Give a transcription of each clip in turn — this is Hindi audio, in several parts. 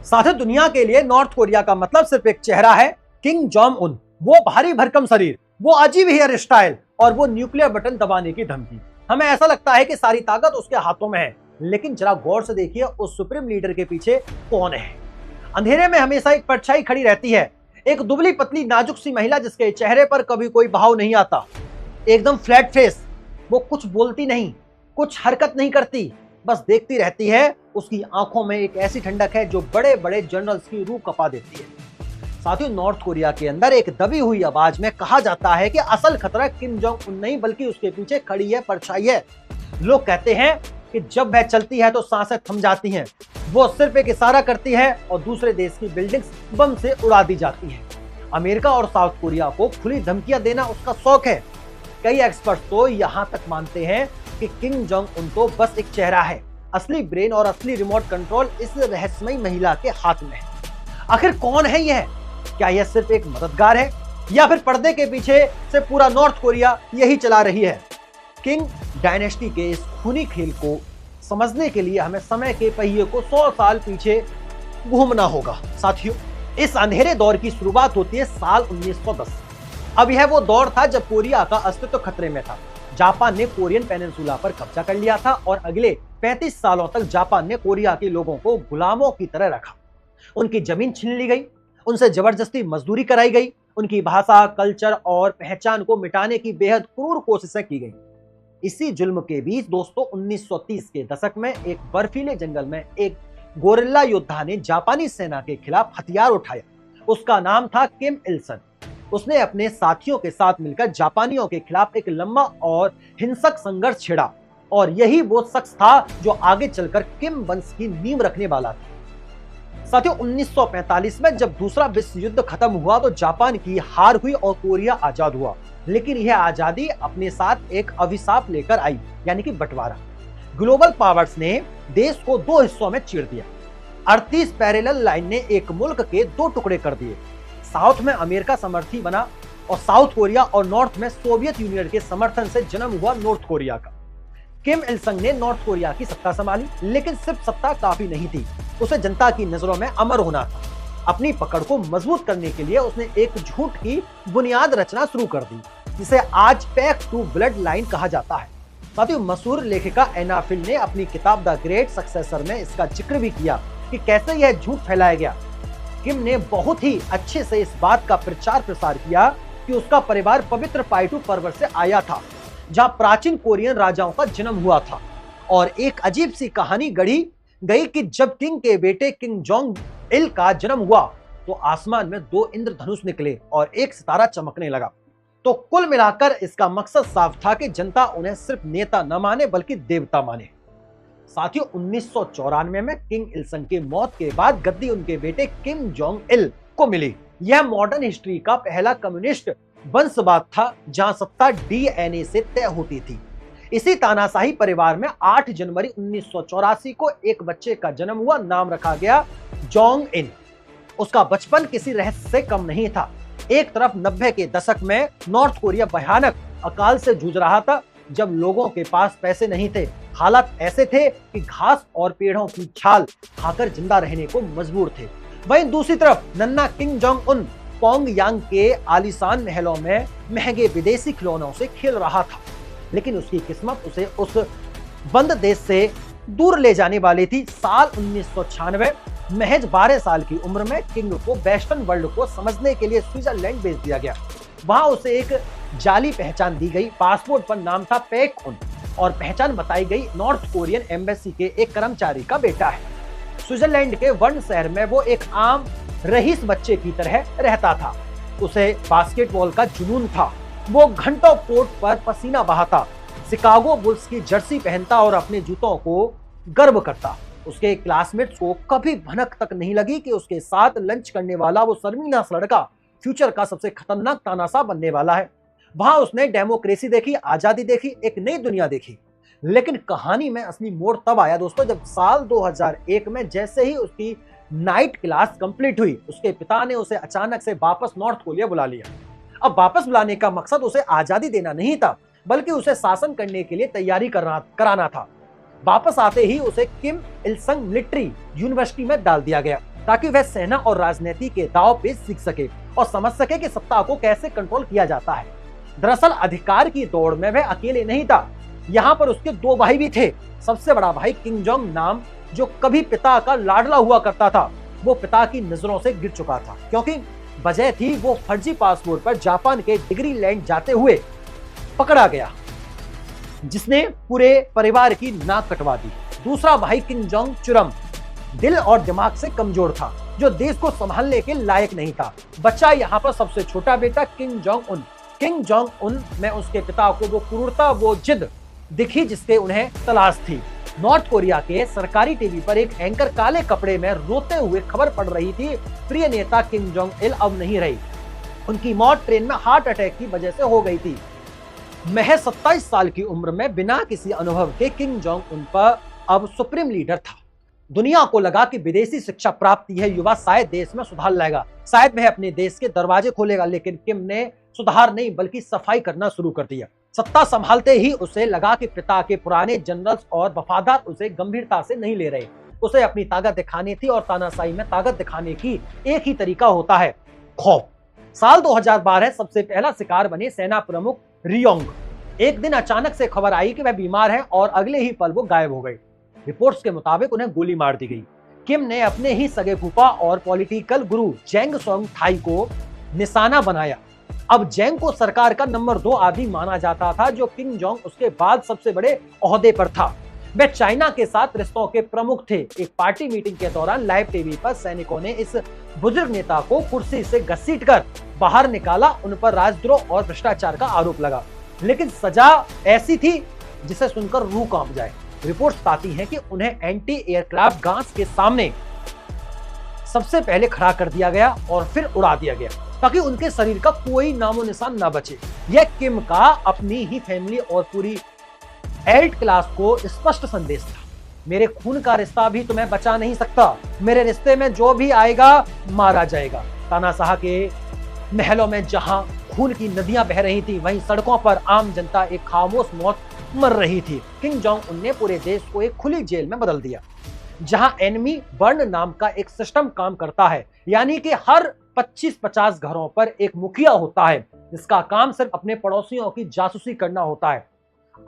साथियों, दुनिया के लिए नॉर्थ कोरिया का मतलब सिर्फ एक चेहरा है, किम जोंग उन। वो भारी भरकम शरीर, वो अजीब हेयर स्टाइल और वो न्यूक्लियर बटन दबाने की धमकी। हमें ऐसा लगता है कि सारी ताकत उसके हाथों में है, लेकिन जरा गौर से देखिए उस सुप्रीम लीडर के पीछे कौन है। अंधेरे में हमेशा एक परछाई खड़ी रहती है, एक दुबली पतली नाजुक सी महिला जिसके चेहरे पर कभी कोई भाव नहीं आता, एकदम फ्लैट फेस। वो कुछ बोलती नहीं, कुछ हरकत नहीं करती, बस देखती रहती है। उसकी आंखों में एक ऐसी ठंडक है जो बड़े बड़े जनरल्स की रूह कपा देती है। साथियों, नॉर्थ कोरिया के अंदर एक दबी हुई आवाज में कहा जाता है कि असल खतरा किम जोंग उन नहीं बल्कि उसके पीछे खड़ी है परछाई है। लोग कहते हैं कि जब वह चलती है तो सांसें थम जाती हैं, वो सिर्फ एक इशारा करती है और दूसरे देश की बिल्डिंग्स बम से उड़ा दी जाती हैं। अमेरिका और साउथ कोरिया को खुली धमकियां देना उसका शौक है। कई एक्सपर्ट तो यहां तक मानते हैं कि किम जोंग उन तो बस एक चेहरा है, असली ब्रेन और असली रिमोट कंट्रोल इस रहस्यमयी महिला के हाथ में है। आखिर कौन है यह? क्या यह सिर्फ एक मददगार है या फिर पर्दे के पीछे से पूरा नॉर्थ कोरिया यही चला रही है? किंग डायनेस्टी के इस खूनी खेल को समझने के लिए हमें समय के पहिए को 100 साल पीछे घूमना होगा। साथियों, इस अंधेरे दौर की शुरुआत होती है साल 1910। अब यह वो दौर था जब कोरिया का अस्तित्व खतरे में था। जापान ने कोरियन पेनिनसुला पर कब्जा कर लिया था और अगले 35 सालों तक जापान ने कोरिया के लोगों को गुलामों की तरह रखा। उनकी जमीन छीन ली गई, उनसे जबरदस्ती मजदूरी कराई गई, उनकी भाषा, कल्चर और पहचान को मिटाने की बेहद क्रूर कोशिशें की गई। इसी जुल्म के बीच दोस्तों 1930 के दशक में एक बर्फीले जंगल में एक गोरिल्ला योद्धा ने जापानी सेना के खिलाफ हथियार उठाया। उसका नाम था किम इल संग। उसने अपने साथियों के साथ मिलकर जापानियों के खिलाफ एक लंबा और हिंसक संघर्ष छेड़ा और यही वो शख्स था जो आगे चलकर किम वंश की नींव रखने वाला था। साथियों, 1945 में जब दूसरा विश्व युद्ध खत्म हुआ तो जापान की हार हुई और कोरिया आजाद हुआ। लेकिन यह आजादी अपने साथ एक अभिशाप लेकर आई, यानी कि बंटवारा। ग्लोबल पावर्स ने देश को दो हिस्सों में चीर दिया। 38 पैरेलल लाइन ने एक मुल्क के दो टुकड़े कर दिए। साउथ में अमेरिका समर्थी बना और साउथ कोरिया और नॉर्थ में सोवियत यूनियन के समर्थन से जन्म हुआ नॉर्थ कोरिया का। किम इल संग ने नॉर्थ कोरिया की सत्ता संभाली, लेकिन सिर्फ सत्ता काफी नहीं थी, उसे जनता की नजरों में अमर होना था। अपनी पकड़ को मजबूत करने के लिए उसने एक झूठ की बुनियाद रचना शुरू कर दी, जिसे आज पैक टू ब्लड लाइन कहा जाता है। साथियों, मशहूर लेखिका एना फिल ने अपनी किताब द ग्रेट सक्सेसर में इसका जिक्र भी किया कि कैसे यह झूठ फैलाया गया। किम ने बहुत ही अच्छे से इस बात का प्रचार प्रसार किया कि उसका परिवार पवित्र पाइटू पर्वत से आया था, जहां प्राचीन कोरियन राजाओं का जन्म हुआ था। और एक अजीब सी कहानी गढ़ी गई कि जब किंग के बेटे किंग जोंग इल का जन्म हुआ तो आसमान में 2 इंद्रधनुष निकले और एक सितारा चमकने लगा। तो कुल मिलाकर इसका मकसद साफ था कि जनता उन्हें सिर्फ नेता न माने बल्कि देवता माने। साथियों, 1994 में किंग इल संग की मौत के बाद गद्दी उनके बेटे किम जोंग इल को मिली। यह मॉडर्न हिस्ट्री का पहला कम्युनिस्ट वंशवाद था जहां सत्ता डीएनए से तय होती थी। इसी तानाशाही परिवार में 8 जनवरी 1984 को एक बच्चे का जन्म हुआ। नाम रखा गया जोंग इन। उसका बचपन किसी रहस्य से कम नहीं था। एक तरफ 90 के दशक में नॉर्थ कोरिया भयानक अकाल से जूझ रहा था, जब लोगों के पास पैसे नहीं थे। हालात ऐसे थे कि घास और पेड़ों की छाल खाकर जिंदा रहने को मजबूर थे। वहीं दूसरी तरफ नन्हा किम जोंग उन पोंगयांग के आलीशान महलों में महंगे विदेशी खिलौनों से खेल रहा था, लेकिन उसकी किस्मत उसे उस बंद देश से दूर ले जाने वाली थी। साल 1996 महज 12 साल की उम्र में किंग को वेस्टर्न वर्ल्ड को समझने के लिए स्विट्जरलैंड भेज दिया गया। वहां उसे एक जाली पहचान दी गई। पासपोर्ट पर नाम था पैक उन और पहचान बताई गई नॉर्थ कोरियन एम्बेसी के एक कर्मचारी का बेटा है। स्विट्जरलैंड के वर्न शहर में वो एक आम रईस बच्चे की तरह रहता था। उसे बास्केटबॉल का जुनून था। वो घंटों कोर्ट पर पसीना बहाता, शिकागो बुल्स की जर्सी पहनता और अपने जूतों को गर्व करता। उसके क्लासमेट्स को कभी भनक तक नहीं लगी कि उसके साथ लंच करने वाला वो शर्मीला सा लड़का फ्यूचर का सबसे खतरनाक तानाशाह बनने वाला है। वहां उसने डेमोक्रेसी देखी, आजादी देखी, एक नई दुनिया देखी। लेकिन कहानी में असली मोड़ तब आया दोस्तों, जब साल 2001 में जैसे ही उसकी नाइट क्लास कंप्लीट हुई, उसके पिता ने उसे अचानक से वापस नॉर्थ कोरिया बुला लिया। अब वापस बुलाने का मकसद उसे आजादी देना नहीं था, बल्कि उसे शासन करने के लिए तैयारी कराना था। वापस आते ही उसे किम इल संग मिलिट्री यूनिवर्सिटी में डाल दिया गया। ताकि वह सेना और राजनीति के दांव पेच सीख सके और समझ सके कि सत्ता को कैसे कंट्रोल किया जाता है। दरअसल अधिकार की दौड़ में वह अकेले नहीं था, यहाँ पर उसके दो भाई भी थे। सबसे बड़ा भाई किम जोंग नाम, जो कभी पिता का लाडला हुआ करता था, वो पिता की नजरों से गिर चुका था, क्योंकि वजह थी वो फर्जी पासपोर्ट पर जापान के डिग्री लैंड जाते हुए पकड़ा गया, जिसने पूरे परिवार की नाक कटवा दी। दूसरा भाई किम जोंग चुरम दिल और दिमाग से कमजोर था, जो देश को संभालने के लायक नहीं था। बच्चा यहाँ पर सबसे छोटा बेटा किम जोंग उन में उसके पिता को वो क्रूरता, वो जिद दिखी जिसके उन्हें तलाश थी। नॉर्थ कोरिया के सरकारी टीवी पर एक एंकर काले कपड़े में रोते हुए खबर पढ़ रही थी, प्रिय नेता किम जोंग इल अब नहीं रही, उनकी मौत ट्रेन में हार्ट अटैक की वजह से हो गई थी। महज 27 साल की उम्र में बिना किसी अनुभव के किम जोंग उन पर अब सुप्रीम लीडर था। दुनिया को लगा कि विदेशी शिक्षा प्राप्ति है युवा शायद देश में सुधार लाएगा, शायद वह अपने देश के दरवाजे खोलेगा, लेकिन किम ने सुधार नहीं बल्कि सफाई करना शुरू कर दिया। सत्ता संभालते ही उसे लगा कि पिता के पुराने जनरल्स और वफादार उसे गंभीरता से नहीं ले रहे। उसे अपनी ताकत दिखानी थी और तानाशाही में ताकत दिखाने की एक ही तरीका होता है, खौफ। साल 2012 सबसे पहला शिकार बने सेना प्रमुख रियोंग। एक दिन अचानक से खबर आई कि वह बीमार है और अगले ही पल वो गायब हो गए। रिपोर्ट्स के मुताबिक उन्हें गोली मार दी गई। किम ने अपने ही सगे फूफा और पॉलिटिकल गुरु जेंग सोंग थाई को निशाना बनाया। अब जेंग को सरकार का नंबर 2 आदमी माना जाता था, जो किम जोंग उसके बाद सबसे बड़े ओहदे पर था। वे चाइना के साथ रिश्तों के प्रमुख थे। एक पार्टी मीटिंग के दौरान लाइव टीवी पर सैनिकों ने इस बुजुर्ग नेता को कुर्सी से घसीटकर बाहर निकाला। उन पर राजद्रोह और भ्रष्टाचार का आरोप लगा, लेकिन सजा ऐसी थी जिसे सुनकर रूह कांप जाए। रिपोर्ट्स बताती हैं कि उन्हें एंटी एयरक्राफ्ट गान्स के सामने सबसे पहले खड़ा कर दिया गया और फिर उड़ा दिया गया, ताकि उनके शरीर का कोई नामो निशान न बचे। यह किम का अपनी ही फैमिली और पूरी एल्ट क्लास को स्पष्ट संदेश था, मेरे खून का रिश्ता भी तुम्हें बचा नहीं सकता, मेरे रिश्ते में जो भी आएगा मारा जाएगा। तानाशाह के महलों में जहां खून की नदियां बह रही थी, वहीं सड़कों पर आम जनता एक खामोश मौत मर रही थी। किम जोंग उन ने पूरे देश को एक खुली जेल में बदल दिया, जहां एनिमी बर्न नाम का एक सिस्टम काम करता है, यानी कि हर 25-50 घरों पर एक मुखिया होता है, जिसका काम सिर्फ अपने पड़ोसियों की जासूसी करना होता है।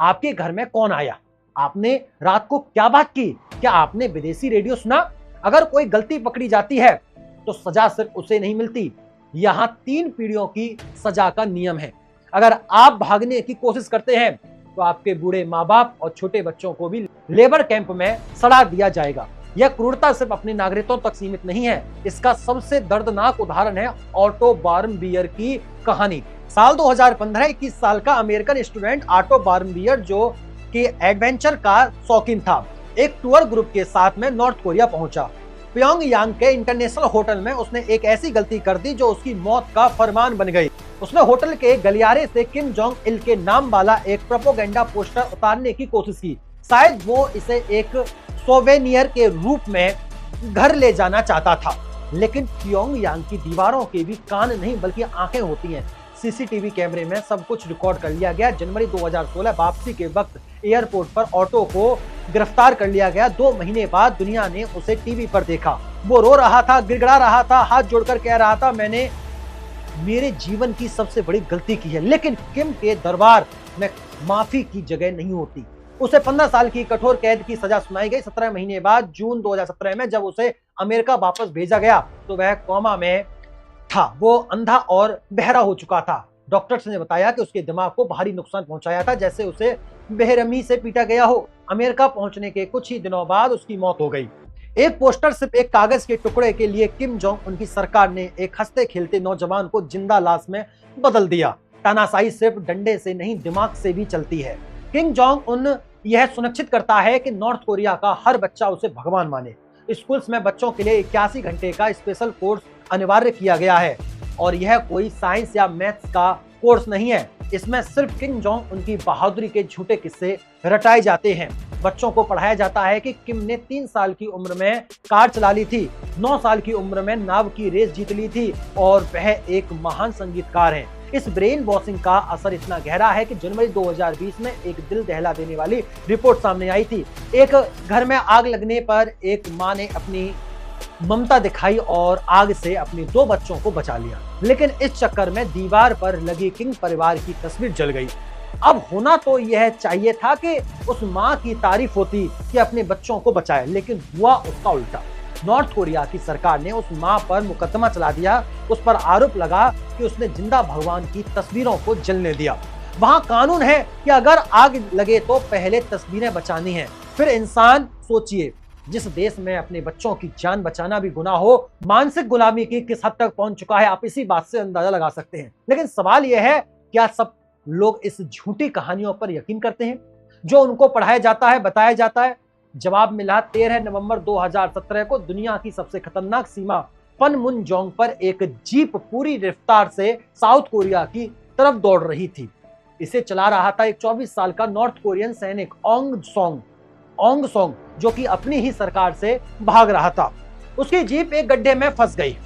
आपके घर में कौन आया, आपने रात को क्या बात की, क्या आपने विदेशी रेडियो सुना? अगर कोई गलती पकड़ी जाती है तो सजा सिर्फ उसे नहीं मिलती, यहाँ 3 पीढ़ियों की सजा का नियम है। अगर आप भागने की कोशिश करते हैं तो आपके बूढ़े माँ बाप और छोटे बच्चों को भी लेबर कैंप में सड़ा दिया जाएगा। यह क्रूरता सिर्फ अपने नागरिकों तक सीमित नहीं है, इसका सबसे दर्दनाक उदाहरण है ऑटो वार्मबियर की कहानी। साल 2015 21 साल का अमेरिकन स्टूडेंट ऑटो वार्मबियर, जो कि एडवेंचर का शौकीन था, एक टूर ग्रुप के साथ में नॉर्थ कोरिया पहुंचा। प्योंगयांग के इंटरनेशनल होटल में उसने एक ऐसी गलती कर दी जो उसकी मौत का फरमान बन गई। उसने होटल के गलियारे से किम जोंग इल के नाम वाला एक प्रोपेगेंडा पोस्टर उतारने की कोशिश की। शायद वो इसे एक सोवेनियर के रूप में घर ले जाना चाहता था, लेकिन प्योंगयांग की दीवारों के भी कान नहीं बल्कि आंखें होती हैं। सीसीटीवी कैमरे में सब कुछ रिकॉर्ड कर लिया गया। जनवरी 2016 वापसी के वक्त एयरपोर्ट पर ऑटो को गिरफ्तार कर लिया गया। 2 महीने बाद दुनिया ने उसे टीवी पर देखा। वो रो रहा था, गिड़गिड़ा रहा था, हाथ जोड़कर कह रहा था, मैंने मेरे जीवन की सबसे बड़ी गलती की है। लेकिन किम के दरबार में माफी की जगह नहीं होती। उसे 15 साल की कठोर कैद की सजा सुनाई गई। 17 महीने बाद जून 2017 में जब उसे अमेरिका वापस भेजा गया तो वह कोमा में था। वो अंधा और बहरा हो चुका था। डॉक्टर्स ने बताया कि उसके दिमाग को भारी नुकसान पहुंचाया था, जैसे उसे बेरहमी से पीटा गया हो। अमेरिका पहुंचने के कुछ ही दिनों बाद उसकी मौत हो गई। एक पोस्टर सिर्फ एक कागज के टुकड़े के लिए किम जोंग उनकी सरकार ने एक हंसते खेलते नौजवान को जिंदा लाश में बदल दिया। तानाशाही सिर्फ डंडे से नहीं, दिमाग से भी चलती है। किम जोंग उन यह सुनिश्चित करता है कि नॉर्थ कोरिया का हर बच्चा उसे भगवान माने। स्कूल्स में बच्चों के लिए 81 घंटे का स्पेशल कोर्स अनिवार्य किया गया है, और यह कोई साइंस या मैथ्स का कोर्स नहीं है। इसमें सिर्फ किम जोंग उनकी बहादुरी के झूठे किस्से रटाए जाते हैं। बच्चों को पढ़ाया जाता है कि किम ने 3 साल की उम्र में कार चला ली थी, 9 साल की उम्र में नाव की रेस जीत ली थी, और वह एक महान संगीतकार है। इस ब्रेन वॉशिंग का असर इतना गहरा है कि जनवरी 2020 में एक दिल दहला देने वाली रिपोर्ट सामने आई थी। एक घर में आग लगने पर एक मां ने अपनी ममता दिखाई और आग से अपने 2 बच्चों को बचा लिया। लेकिन इस चक्कर में दीवार पर लगी किंग परिवार की तस्वीर जल गई। अब होना तो यह चाहिए था कि उस मां की तारीफ होती कि अपने बच्चों को बचाए, लेकिन हुआ उसका उल्टा। नॉर्थ कोरिया की सरकार ने उस मां पर मुकदमा चला दिया। उस पर आरोप लगा कि उसने जिंदा भगवान की तस्वीरों को जलने दिया। वहां कानून है कि अगर आग लगे तो पहले तस्वीरें बचानी है, फिर इंसान। सोचिए, जिस देश में अपने बच्चों की जान बचाना भी गुनाह हो, मानसिक गुलामी की किस हद तक पहुंच चुका है, आप इसी बात से अंदाजा लगा सकते हैं। लेकिन सवाल यह है, क्या सब लोग इस झूठी कहानियों पर यकीन करते हैं जो उनको पढ़ाया जाता है, बताया जाता है? जवाब मिला 13 नवंबर 2017 को दुनिया की सबसे खतरनाक सीमा पनमुनजोंग पर एक जीप पूरी रफ्तार से साउथ कोरिया की तरफ दौड़ रही थी। इसे चला रहा था एक 24 साल का नॉर्थ कोरियन सैनिक ओंग सोंग, जो कि अपनी ही सरकार से भाग रहा था। उसकी जीप एक गड्ढे में फंस गई।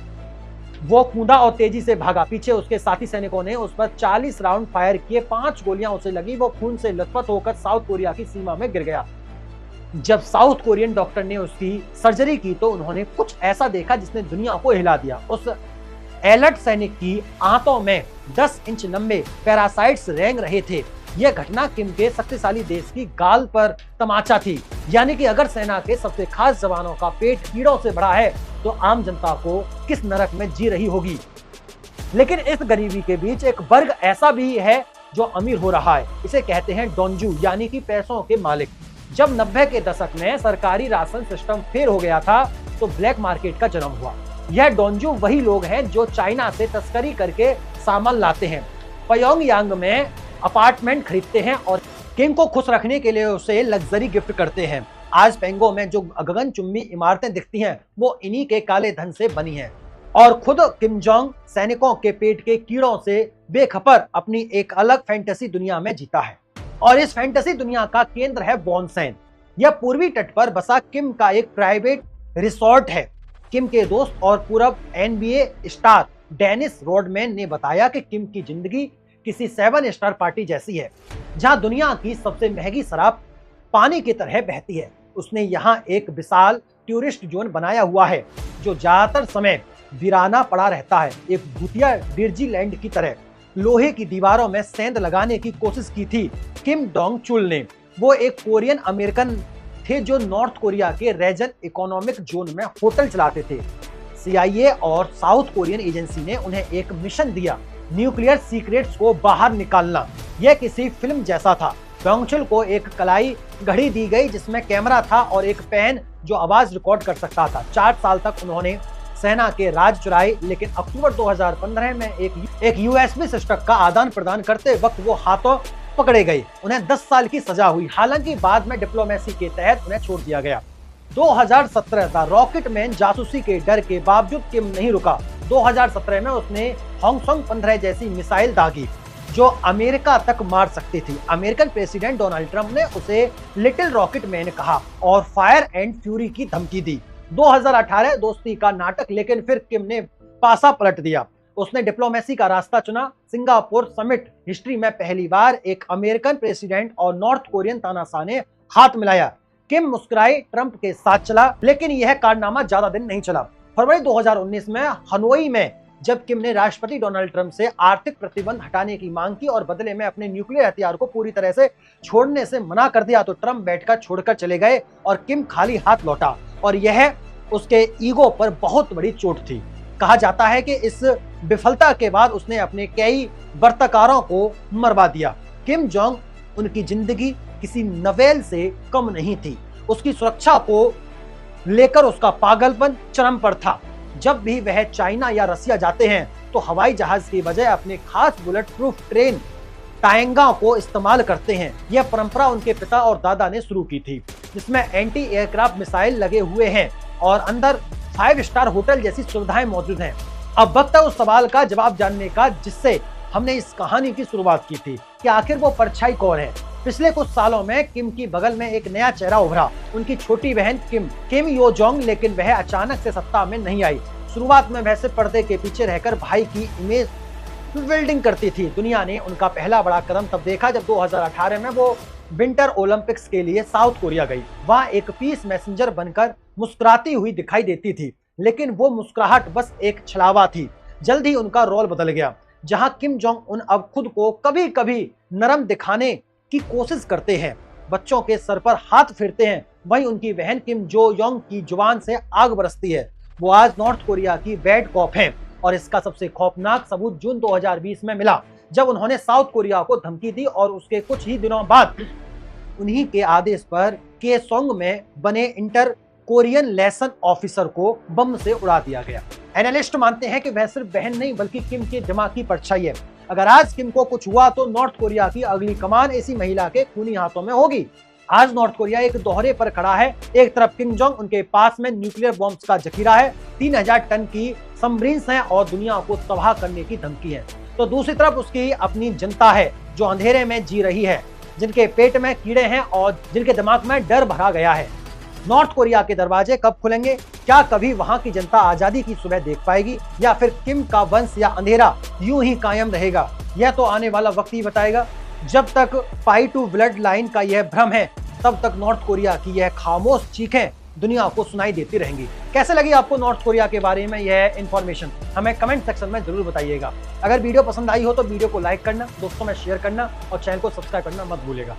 वो कूदा और तेजी से भागा। पीछे उसके साथी सैनिकों ने उस पर 40 राउंड फायर किए। 5 गोलियां उसे लगी। वो खून से लथपथ होकर साउथ कोरिया की सीमा में गिर गया। जब साउथ कोरियन डॉक्टर ने उसकी सर्जरी की तो उन्होंने कुछ ऐसा देखा जिसने दुनिया को हिला दिया। उस एलर्ट सैनिक की आंतों में 10 इंच लंबे पैरासाइट्स रेंग रहे थे। यह घटना किम के शक्तिशाली देश की गाल पर तमाचा थी। यानी कि अगर सेना के सबसे खास जवानों का पेट कीड़ों से भरा है तो आम जनता को किस नरक में जी रही होगी। लेकिन इस गरीबी के बीच एक वर्ग ऐसा भी है जो अमीर हो रहा है। इसे कहते हैं डोंजू, यानी कि पैसों के मालिक। जब 90 के दशक में सरकारी राशन सिस्टम फेल हो गया था तो ब्लैक मार्केट का जन्म हुआ। यह डोंजू वही लोग हैं जो चाइना से तस्करी करके सामान लाते हैं, प्योंगयांग में अपार्टमेंट खरीदते हैं और किम को खुश रखने के लिए उसे लग्जरी गिफ्ट करते हैं। आज पेंगो में जो गगनचुंबी इमारतें दिखती हैं वो इन्हीं के काले धन से बनी हैं। और खुद किम जोंग सैनिकों के पेट के कीड़ों से बेखबर अपनी एक अलग फैंटेसी दुनिया में जीता है। और इस फैंटेसी दुनिया का केंद्र है वॉनसेन। यह पूर्वी तट पर बसा किम का एक प्राइवेट रिसोर्ट है। किम के दोस्त और पूर्व NBA स्टार डेनिस रोडमैन ने बताया कि किम की जिंदगी किसी 7 स्टार पार्टी जैसी है, जहां दुनिया की सबसे महंगी शराब पानी की तरह बहती है। उसने यहां एक विशाल टूरिस्ट जोन बनाया हुआ है जो ज्यादातर समय वीराना पड़ा रहता है। एक भूतिया डिज्नीलैंड की तरह लोहे की दीवारों में सेंध लगाने की कोशिश की थी किम डोंग चुल ने। वो एक कोरियन अमेरिकन थे जो नॉर्थ कोरिया के रीजन इकोनॉमिक जोन में होटल चलाते थे। CIA और साउथ कोरियन एजेंसी ने उन्हें एक मिशन दिया, न्यूक्लियर सीक्रेट्स को बाहर निकालना। यह किसी फिल्म जैसा था। डोंगचुल को एक कलाई घड़ी दी गई जिसमें कैमरा था और एक पेन जो आवाज रिकॉर्ड कर सकता था। 4 साल तक उन्होंने सेना के राज चुराए, लेकिन अक्टूबर 2015 में एक USB सिस्टम का आदान प्रदान करते वक्त वो हाथों पकड़े गए। उन्हें 10 साल की सजा हुई। हालांकि बाद में डिप्लोमेसी के तहत उन्हें छोड़ दिया गया। 2017 था। रॉकेट मैन जासूसी के डर के बावजूद किम नहीं रुका। 2017 में उसने हॉन्गसॉन्ग 15 जैसी मिसाइल दागी जो अमेरिका तक मार सकती थी। अमेरिकन प्रेसिडेंट डोनाल्ड ट्रंप ने उसे लिटिल रॉकेट मैन कहा और फायर एंड फ्यूरी की धमकी दी। 2018 दोस्ती का नाटक, लेकिन फिर किम ने पासा पलट दिया। उसने डिप्लोमेसी का रास्ता चुना। सिंगापुर समिट हिस्ट्री में पहली बार एक अमेरिकन प्रेसिडेंट और नॉर्थ कोरियन तानाशाह ने हाथ मिलाया। किम मुस्कुराई, ट्रंप के साथ चला, लेकिन यह कारनामा ज्यादा दिन नहीं चला। फरवरी 2019 में हनोई में जब किम ने राष्ट्रपति डोनाल्ड ट्रंप से आर्थिक प्रतिबंध हटाने की मांग की और बदले में अपने न्यूक्लियर हथियार को पूरी तरह से छोड़ने से मना कर दिया तो ट्रंप बैठकर छोड़कर चले गए और किम खाली हाथ लौटा। और यह उसके ईगो पर बहुत बड़ी चोट थी। कहा जाता है कि इस विफलता के बाद उसने अपने कई वार्ताकारों को मरवा दिया। किम जोंग उनकी जिंदगी किसी नवेल से कम नहीं थी। उसकी सुरक्षा को लेकर उसका पागलपन चरम पर था। जब भी वह चाइना या रसिया जाते हैं तो हवाई जहाज की बजाय अपने खास बुलेट प्रूफ ट्रेन टाएंगा को इस्तेमाल करते हैं। यह परंपरा उनके पिता और दादा ने शुरू की थी, जिसमें एंटी एयरक्राफ्ट मिसाइल लगे हुए हैं और अंदर 5 स्टार होटल जैसी सुविधाएं मौजूद हैं। अब वक्त है उस सवाल का जवाब जानने का जिससे हमने इस कहानी की शुरुआत की थी कि आखिर वो परछाई कौन है। पिछले कुछ सालों में किम की बगल में एक नया चेहरा उभरा, उनकी छोटी बहन किम यो जोंग। लेकिन वह अचानक से सत्ता में नहीं आई। शुरुआत में वह सिर्फ पर्दे के पीछे रहकर भाई की इमेज बिल्डिंग करती थी। दुनिया ने उनका पहला बड़ा कदम तब देखा जब 2018 में वो विंटर ओलंपिक्स के लिए साउथ कोरिया गई। वहां एक पीस मैसेंजर बनकर मुस्कुराती हुई दिखाई देती थी। लेकिन वो मुस्कुराहट बस एक छलावा थी। जल्द ही उनका रोल बदल गया। जहां किम जोंग उन अब खुद को कभी कभी नरम दिखाने की कोशिश करते हैं, बच्चों के सर पर हाथ फेरते हैं, वहीं उनकी बहन किम जो योंग की जुबान से आग बरसती है। वो आज नॉर्थ कोरिया की बैड कॉप हैं और इसका सबसे खौफनाक सबूत जून 2020 में मिला, जब उन्होंने साउथ कोरिया को धमकी दी और उसके कुछ ही दिनों बाद उन्हीं के आदेश पर केसोंग में बने इंटर कोरियन लेसन ऑफिसर को बम से उड़ा दिया गया। एनालिस्ट मानते हैं कि वह सिर्फ बहन नहीं बल्कि किम की दिमाग की परछाई है। अगर आज किम को कुछ हुआ तो नॉर्थ कोरिया की अगली कमान इसी महिला के खूनी हाथों में होगी। आज नॉर्थ कोरिया एक दोहरे पर खड़ा है। एक तरफ किम जोंग, उनके पास में न्यूक्लियर बॉम्ब्स का जखीरा है, 3000 टन की सबमरीन्स हैं और दुनिया को तबाह करने की धमकी है। तो दूसरी तरफ उसकी अपनी जनता है जो अंधेरे में जी रही है, जिनके पेट में कीड़े हैं और जिनके दिमाग में डर भरा गया है। नॉर्थ कोरिया के दरवाजे कब खुलेंगे? क्या कभी वहां की जनता आजादी की सुबह देख पाएगी या फिर किम का वंश या अंधेरा यूं ही कायम रहेगा? यह तो आने वाला वक्त ही बताएगा। जब तक पाई टू ब्लड लाइन का यह भ्रम है, तब तक नॉर्थ कोरिया की यह खामोश चीखें दुनिया को सुनाई देती रहेंगी। कैसे लगी आपको नॉर्थ कोरिया के बारे में यह इंफॉर्मेशन? हमें कमेंट सेक्शन में जरूर बताइएगा। अगर वीडियो पसंद आई हो तो वीडियो को लाइक करना, दोस्तों में शेयर करना और चैनल को सब्सक्राइब करना मत भूलिएगा।